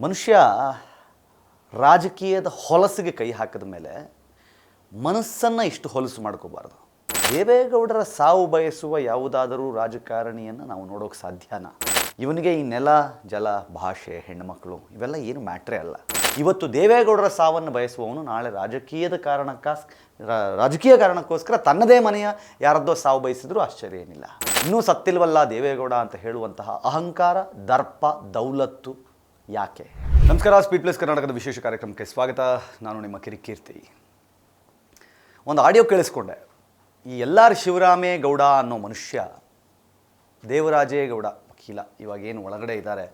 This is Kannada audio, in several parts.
ಮನುಷ್ಯ ರಾಜಕೀಯದ ಹೊಲಸಿಗೆ ಕೈ ಹಾಕಿದ ಮೇಲೆ ಮನಸ್ಸನ್ನು ಇಷ್ಟು ಹೊಲಸು ಮಾಡ್ಕೋಬಾರ್ದು. ದೇವೇಗೌಡರ ಸಾವು ಬಯಸುವ ಯಾವುದಾದರೂ ರಾಜಕಾರಣಿಯನ್ನು ನಾವು ನೋಡೋಕೆ ಸಾಧ್ಯನಾ? ಇವನಿಗೆ ಈ ನೆಲ, ಜಲ, ಭಾಷೆ, ಹೆಣ್ಣುಮಕ್ಕಳು ಇವೆಲ್ಲ ಏನು ಮ್ಯಾಟ್ರೇ ಅಲ್ಲ. ಇವತ್ತು ದೇವೇಗೌಡರ ಸಾವನ್ನು ಬಯಸುವವನು ನಾಳೆ ರಾಜಕೀಯ ಕಾರಣಕ್ಕೋಸ್ಕರ ತನ್ನದೇ ಮನೆಯ ಯಾರದ್ದೋ ಸಾವು ಬಯಸಿದ್ರೂ ಆಶ್ಚರ್ಯ ಏನಿಲ್ಲ. ಇನ್ನೂ ಸತ್ತಿಲ್ವಲ್ಲ ದೇವೇಗೌಡ ಅಂತ ಹೇಳುವಂತಹ ಅಹಂಕಾರ, ದರ್ಪ, ದೌಲತ್ತು ಯಾಕೆ? ನಮಸ್ಕಾರ, ಸ್ಪೀಡ್ ಪ್ಲಸ್ ಕರ್ನಾಟಕದ ವಿಶೇಷ ಕಾರ್ಯಕ್ರಮಕ್ಕೆ ಸ್ವಾಗತ. ನಾನು ನಿಮ್ಮ ಕಿರಿಕೀರ್ತಿ. ಒಂದು ಆಡಿಯೋ ಕೇಳಿಸ್ಕೊಂಡೆ. ಈ ಎಲ್.ಆರ್. ಶಿವರಾಮೇಗೌಡ ಅನ್ನೋ ಮನುಷ್ಯ ದೇವರಾಜೇಗೌಡ ವಕೀಲ ಇವಾಗೇನು ಒಳಗಡೆ ಇದ್ದಾರೆ,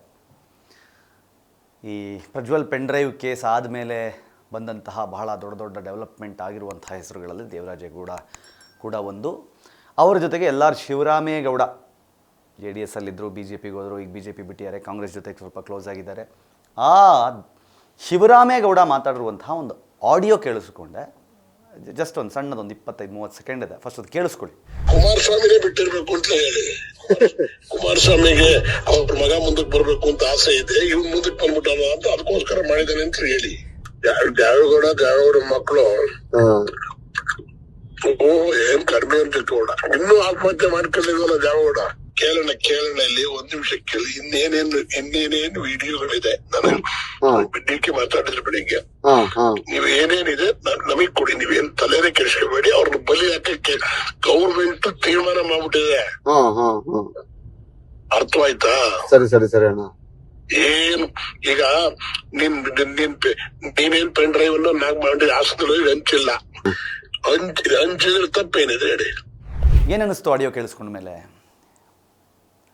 ಈ ಪ್ರಜ್ವಲ್ ಪೆನ್ಡ್ರೈವ್ ಕೇಸ್ ಆದಮೇಲೆ ಬಂದಂತಹ ಬಹಳ ದೊಡ್ಡ ದೊಡ್ಡ ಡೆವಲಪ್ಮೆಂಟ್ ಆಗಿರುವಂಥ ಹೆಸರುಗಳಲ್ಲಿ ದೇವರಾಜೇಗೌಡ ಕೂಡ ಒಂದು. ಅವರ ಜೊತೆಗೆ ಎಲ್.ಆರ್. ಶಿವರಾಮೇಗೌಡ JDS ಅಲ್ಲಿದ್ದರು, BJPಗೆ ಹೋದರು, ಈಗ BJP ಬಿಟ್ಟಿದ್ದಾರೆ, ಕಾಂಗ್ರೆಸ್ ಜೊತೆಗೆ ಸ್ವಲ್ಪ ಕ್ಲೋಸ್ ಆಗಿದ್ದಾರೆ. ಆ ಶಿವರಾಮೇಗೌಡ ಮಾತಾಡಿರುವಂತಹ ಒಂದು ಆಡಿಯೋ ಕೇಳಿಸ್ಕೊಂಡೆ. ಜಸ್ಟ್ ಒಂದು ಸಣ್ಣದೊಂದು 25-30 ಸೆಕೆಂಡ್ ಇದೆ. ಫಸ್ಟ್ ಅದು ಕೇಳಿಸ್ಕೊಳ್ಳಿ. ಕುಮಾರಸ್ವಾಮಿನೇ ಬಿಟ್ಟಿರ್ಬೇಕು ಅಂತ ಹೇಳಿ, ಕುಮಾರಸ್ವಾಮಿಗೆ ಅವ್ರ ಮಗ ಮುಂದಕ್ಕೆ ಬರ್ಬೇಕು ಅಂತ ಆಸೆ ಇದೆ, ಇವ್ ಮುಂದಕ್ಕೆ ಬಂದ್ಬಿಟ್ಟಲ್ಲ ಅಂತ ಅದಕ್ಕೋಸ್ಕರ ಮಾಡಿದಾನೆ ಅಂತ ಹೇಳಿ. ದ್ಯಾವಗೌಡ ಮಕ್ಕಳು ಏನ್ ಕಡಿಮೆ ಅಂತ ಗೌಡ ಇನ್ನೂ ಆತ್ಮಹತ್ಯೆ ಮಾಡ್ಕೊಂಡಿದ್ವಲ್ಲ ದ್ಯಾವಗೌಡ. ಕೇಳೋಣ ಇಲ್ಲಿ ಒಂದ್ ನಿಮಿಷ ಕೇಳಿ. ಇನ್ನೇನೇನು ವಿಡಿಯೋಗಳಿದೆ. ನಾನು ಡಿಕೆ ಮಾತಾಡಿದ್ರೆ ಬೆಳಿಗ್ಗೆ, ನೀವ್ ಏನೇನಿದೆ ನಮಗ್ ಕೊಡಿ, ನೀವೇನ್ ತಲೆನೇ ಕೆಡಿಸ್ಕೋಬೇಡಿ, ಅವ್ರನ್ನ ಬಲಿ ಹಾಕಕ್ಕೆ ಗೌರ್ಮೆಂಟ್ ತೀರ್ಮಾನ ಮಾಡ್ಬಿಟ್ಟಿದೆ. ಅರ್ಥವಾಯ್ತಾ? ಸರಿ ಸರಿ ಸರಿ ಅಣ್ಣ. ಏನು ಈಗ ನೀನೇನ್ ಪೆನ್ ಡ್ರೈವ್ ಅನ್ನು ನಾಕ್ ಮಾಡಿ ಹಾಸ್ಪಿಟಲ್ ಹಂಚಿಲ್ಲ, ಹಂಚಿದ್ರೆ ತಪ್ಪೇನಿದೆ ಹೇಳಿ? ಏನನ್ನಿಸ್ತು ಆಡಿಯೋ ಕೇಳಿಸ್ಕೊಂಡ ಮೇಲೆ?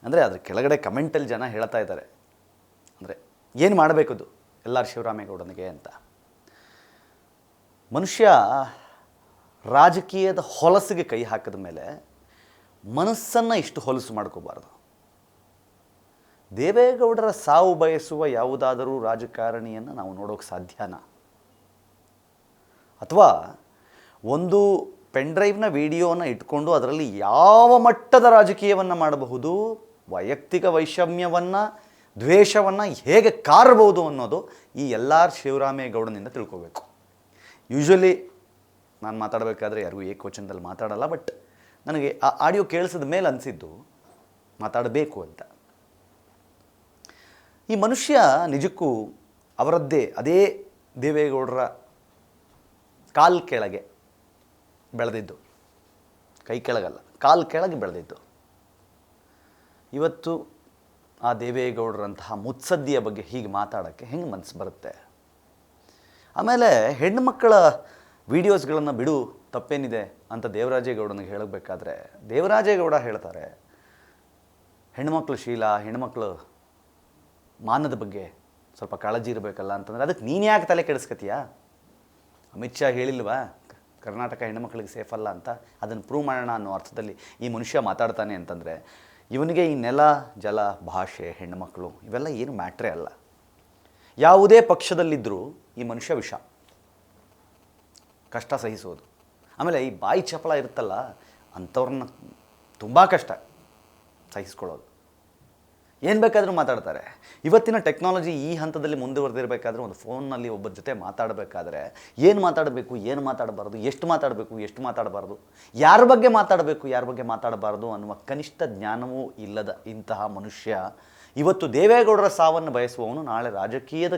ಅಂದರೆ ಅದ್ರ ಕೆಳಗಡೆ ಕಮೆಂಟಲ್ಲಿ ಜನ ಹೇಳ್ತಾ ಇದ್ದಾರೆ, ಅಂದರೆ ಏನು ಮಾಡಬೇಕದು ಎಲ್.ಆರ್. ಶಿವರಾಮೇಗೌಡನಿಗೆ ಅಂತ. ಮನುಷ್ಯ ರಾಜಕೀಯದ ಹೊಲಸಿಗೆ ಕೈ ಹಾಕಿದ ಮೇಲೆ ಮನಸ್ಸನ್ನು ಇಷ್ಟು ಹೊಲಸು ಮಾಡ್ಕೋಬಾರ್ದು. ದೇವೇಗೌಡರ ಸಾವು ಬಯಸುವ ಯಾವುದಾದರೂ ರಾಜಕಾರಣಿಯನ್ನು ನಾವು ನೋಡೋಕೆ ಸಾಧ್ಯನಾ? ಅಥವಾ ಒಂದು ಪೆನ್ಡ್ರೈವ್ನ ವಿಡಿಯೋನ ಇಟ್ಕೊಂಡು ಅದರಲ್ಲಿ ಯಾವ ಮಟ್ಟದ ರಾಜಕೀಯವನ್ನು ಮಾಡಬಹುದು, ವೈಯಕ್ತಿಕ ವೈಷಮ್ಯವನ್ನು, ದ್ವೇಷವನ್ನು ಹೇಗೆ ಕಾರಬಹುದು ಅನ್ನೋದು ಈ ಎಲ್.ಆರ್. ಶಿವರಾಮೇಗೌಡನಿಂದ ತಿಳ್ಕೋಬೇಕು. ಯೂಶ್ವಲಿ ನಾನು ಮಾತಾಡಬೇಕಾದ್ರೆ ಯಾರಿಗೂ ಏಕವಚನದಲ್ಲಿ ಮಾತಾಡಲ್ಲ, ಬಟ್ ನನಗೆ ಆ ಆಡಿಯೋ ಕೇಳಿಸಿದ ಮೇಲೆ ಅನಿಸಿದ್ದು ಮಾತಾಡಬೇಕು ಅಂತ. ಈ ಮನುಷ್ಯ ನಿಜಕ್ಕೂ ಅವರದ್ದೇ ಅದೇ ದೇವೇಗೌಡರ ಕಾಲ್ ಕೆಳಗೆ ಬೆಳೆದಿದ್ದು, ಕೈ ಕೆಳಗಲ್ಲ, ಕಾಲ್ ಕೆಳಗೆ ಬೆಳೆದಿದ್ದು. ಇವತ್ತು ಆ ದೇವೇಗೌಡರಂತಹ ಮುತ್ಸದ್ದಿಯ ಬಗ್ಗೆ ಹೀಗೆ ಮಾತಾಡೋಕ್ಕೆ ಹೆಂಗೆ ಮನಸ್ಸು ಬರುತ್ತೆ? ಆಮೇಲೆ ಹೆಣ್ಣುಮಕ್ಕಳ ವೀಡಿಯೋಸ್ಗಳನ್ನು ಬಿಡು, ತಪ್ಪೇನಿದೆ ಅಂತ ದೇವರಾಜೇಗೌಡನಿಗೆ ಹೇಳಬೇಕಾದ್ರೆ ದೇವರಾಜೇಗೌಡ ಹೇಳ್ತಾರೆ, ಹೆಣ್ಣುಮಕ್ಕಳು ಶೀಲ, ಹೆಣ್ಣುಮಕ್ಕಳು ಮಾನದ ಬಗ್ಗೆ ಸ್ವಲ್ಪ ಕಾಳಜಿ ಇರಬೇಕಲ್ಲ ಅಂತಂದರೆ ಅದಕ್ಕೆ ನೀನು ಯಾಕೆ ತಲೆ ಕೆಡಿಸ್ಕತೀಯಾ? ಅಮಿತ್ ಶಾ ಹೇಳಿಲ್ವಾ ಕರ್ನಾಟಕ ಹೆಣ್ಣುಮಕ್ಕಳಿಗೆ ಸೇಫ್ ಅಲ್ಲ ಅಂತ? ಅದನ್ನು ಪ್ರೂವ್ ಮಾಡೋಣ ಅನ್ನೋ ಅರ್ಥದಲ್ಲಿ ಈ ಮನುಷ್ಯ ಮಾತಾಡ್ತಾನೆ ಅಂತಂದರೆ ಇವನಿಗೆ ಈ ನೆಲ, ಜಲ, ಭಾಷೆ, ಹೆಣ್ಣುಮಕ್ಕಳು ಇವೆಲ್ಲ ಏನು ಮ್ಯಾಟ್ರೇ ಅಲ್ಲ. ಯಾವುದೇ ಪಕ್ಷದಲ್ಲಿದ್ದರೂ ಈ ಮನುಷ್ಯ ವಿಷ, ಕಷ್ಟ ಸಹಿಸೋದು. ಆಮೇಲೆ ಈ ಬಾಯಿ ಚಪಲ ಇರುತ್ತಲ್ಲ ಅಂಥವ್ರನ್ನ ತುಂಬ ಕಷ್ಟ ಸಹಿಸ್ಕೊಳ್ಳೋದು. ಏನು ಬೇಕಾದರೂ ಮಾತಾಡ್ತಾರೆ. ಇವತ್ತಿನ ಟೆಕ್ನಾಲಜಿ ಈ ಹಂತದಲ್ಲಿ ಮುಂದುವರೆದಿರಬೇಕಾದ್ರೆ ಒಂದು ಫೋನ್ನಲ್ಲಿ ಒಬ್ಬರ ಜೊತೆ ಮಾತಾಡಬೇಕಾದ್ರೆ ಏನು ಮಾತಾಡಬೇಕು, ಏನು ಮಾತಾಡಬಾರ್ದು, ಎಷ್ಟು ಮಾತಾಡಬೇಕು, ಎಷ್ಟು ಮಾತಾಡಬಾರ್ದು, ಯಾರ ಬಗ್ಗೆ ಮಾತಾಡಬೇಕು, ಯಾರ ಬಗ್ಗೆ ಮಾತಾಡಬಾರ್ದು ಅನ್ನುವ ಕನಿಷ್ಠ ಜ್ಞಾನವೂ ಇಲ್ಲದ ಇಂತಹ ಮನುಷ್ಯ ಇವತ್ತು ದೇವೇಗೌಡರ ಸಾವನ್ನು ಬಯಸುವವನು ನಾಳೆ ರಾಜಕೀಯ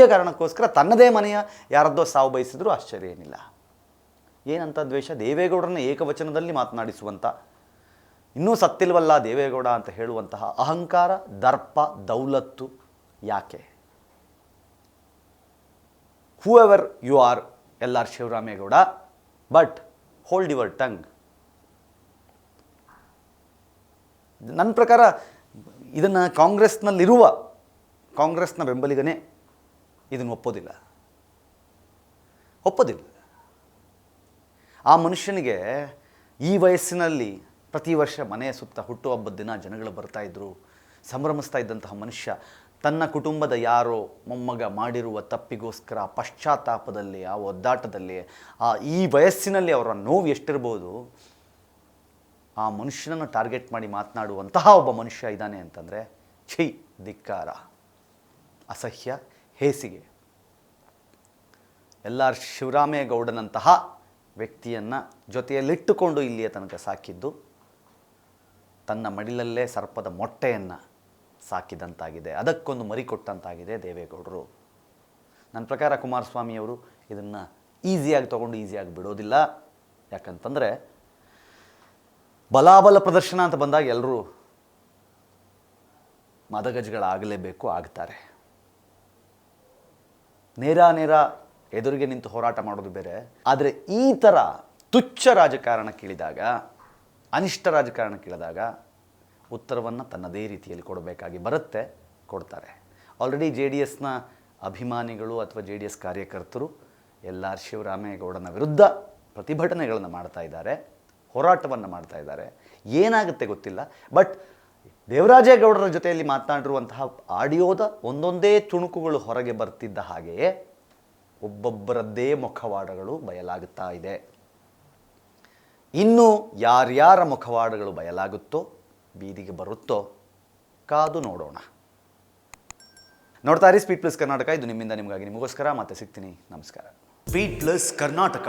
ಕಾರಣಕ್ಕೋಸ್ಕರ ತನ್ನದೇ ಮನೆಯ ಯಾರದ್ದೋ ಸಾವು ಬಯಸಿದ್ರೂ ಆಶ್ಚರ್ಯ ಏನಿಲ್ಲ. ಏನಂತ ದ್ವೇಷ? ದೇವೇಗೌಡರನ್ನ ಏಕವಚನದಲ್ಲಿ ಮಾತನಾಡಿಸುವಂಥ, ಇನ್ನೂ ಸತ್ತಿಲ್ವಲ್ಲ ದೇವೇಗೌಡ ಅಂತ ಹೇಳುವಂತಹ ಅಹಂಕಾರ, ದರ್ಪ, ದೌಲತ್ತು ಯಾಕೆ? Whoever you are L R. Shivaramegowda, but hold your tongue. ನನ್ನ ಪ್ರಕಾರ ಇದನ್ನು ಕಾಂಗ್ರೆಸ್ನ ಬೆಂಬಲಿಗನೇ ಇದನ್ನು ಒಪ್ಪೋದಿಲ್ಲ. ಆ ಮನುಷ್ಯನಿಗೆ ಈ ವಯಸ್ಸಿನಲ್ಲಿ ಪ್ರತಿ ವರ್ಷ ಮನೆಯ ಸುತ್ತ ಹುಟ್ಟುಹಬ್ಬದ ದಿನ ಜನಗಳು ಬರ್ತಾಯಿದ್ರು, ಸಂಭ್ರಮಿಸ್ತಾ ಇದ್ದಂತಹ ಮನುಷ್ಯ ತನ್ನ ಕುಟುಂಬದ ಯಾರೋ ಮೊಮ್ಮಗ ಮಾಡಿರುವ ತಪ್ಪಿಗೋಸ್ಕರ ಪಶ್ಚಾತ್ತಾಪದಲ್ಲಿ, ಆ ಒದ್ದಾಟದಲ್ಲಿ, ಈ ವಯಸ್ಸಿನಲ್ಲಿ ಅವರ ನೋವು ಎಷ್ಟಿರ್ಬೋದು, ಆ ಮನುಷ್ಯನನ್ನು ಟಾರ್ಗೆಟ್ ಮಾಡಿ ಮಾತನಾಡುವಂತಹ ಒಬ್ಬ ಮನುಷ್ಯ ಇದ್ದಾನೆ ಅಂತಂದರೆ ಛೀ, ಧಿಕ್ಕಾರ. ಅಸಹ್ಯ, ಹೇಸಿಗೆ. ಎಲ್ ಆರ್ ಶಿವರಾಮೇಗೌಡನಂತಹ ವ್ಯಕ್ತಿಯನ್ನು ಜೊತೆಯಲ್ಲಿಟ್ಟುಕೊಂಡು ಇಲ್ಲಿಯ ತನಕ ಸಾಕಿದ್ದು ತನ್ನ ಮಡಿಲಲ್ಲೇ ಸರ್ಪದ ಮೊಟ್ಟೆಯನ್ನು ಸಾಕಿದಂತಾಗಿದೆ, ಅದಕ್ಕೊಂದು ಮರಿ ಕೊಟ್ಟಂತಾಗಿದೆ ದೇವೇಗೌಡರು. ನನ್ನ ಪ್ರಕಾರ ಕುಮಾರಸ್ವಾಮಿಯವರು ಇದನ್ನು ಈಸಿಯಾಗಿ ತೊಗೊಂಡು ಈಸಿಯಾಗಿ ಬಿಡೋದಿಲ್ಲ. ಯಾಕಂತಂದರೆ ಬಲಾಬಲ ಪ್ರದರ್ಶನ ಅಂತ ಬಂದಾಗ ಎಲ್ಲರೂ ಮದಗಜಗಳಾಗಲೇಬೇಕು, ಆಗ್ತಾರೆ. ನೇರ ಎದುರಿಗೆ ನಿಂತು ಹೋರಾಟ ಮಾಡೋದು ಬೇರೆ. ಆದರೆ ಈ ಥರ ತುಚ್ಛ ರಾಜಕಾರಣಕ್ಕಿಳಿದಾಗ, ಅನಿಷ್ಟ ರಾಜಕಾರಣಕ್ಕಿಳಿದಾಗ ಉತ್ತರವನ್ನು ತನ್ನದೇ ರೀತಿಯಲ್ಲಿ ಕೊಡಬೇಕಾಗಿ ಬರುತ್ತೆ, ಕೊಡ್ತಾರೆ. ಆಲ್ರೆಡಿ JDSನ ಅಭಿಮಾನಿಗಳು ಅಥವಾ JDS ಕಾರ್ಯಕರ್ತರು ಎಲ್ ಆರ್ ಶಿವರಾಮೇಗೌಡನ ವಿರುದ್ಧ ಪ್ರತಿಭಟನೆಗಳನ್ನು ಮಾಡ್ತಾ ಇದ್ದಾರೆ, ಹೋರಾಟವನ್ನು ಮಾಡ್ತಾ ಇದ್ದಾರೆ. ಏನಾಗುತ್ತೆ ಗೊತ್ತಿಲ್ಲ. ಬಟ್ ದೇವರಾಜೇಗೌಡರ ಜೊತೆಯಲ್ಲಿ ಮಾತನಾಡಿರುವಂತಹ ಆಡಿಯೋದ ಒಂದೊಂದೇ ತುಣುಕುಗಳು ಹೊರಗೆ ಬರ್ತಿದ್ದ ಹಾಗೆಯೇ ಒಬ್ಬೊಬ್ಬರದ್ದೇ ಮುಖವಾಡಗಳು ಬಯಲಾಗುತ್ತಾ ಇದೆ. ಇನ್ನು ಯಾರ್ಯಾರ ಮುಖವಾಡಗಳು ಬಯಲಾಗುತ್ತೋ, ಬೀದಿಗೆ ಬರುತ್ತೋ, ಕಾದು ನೋಡೋಣ. ನೋಡ್ತಾ ಇರಿ ಸ್ಪೀಡ್ ಪ್ಲಸ್ ಕರ್ನಾಟಕ. ಇದು ನಿಮ್ಮಿಂದ ನಿಮಗಾಗಿ, ನಿಮಗೋಸ್ಕರ. ಮತ್ತೆ ಸಿಗ್ತೀನಿ. ನಮಸ್ಕಾರ. Speed plus Karnataka.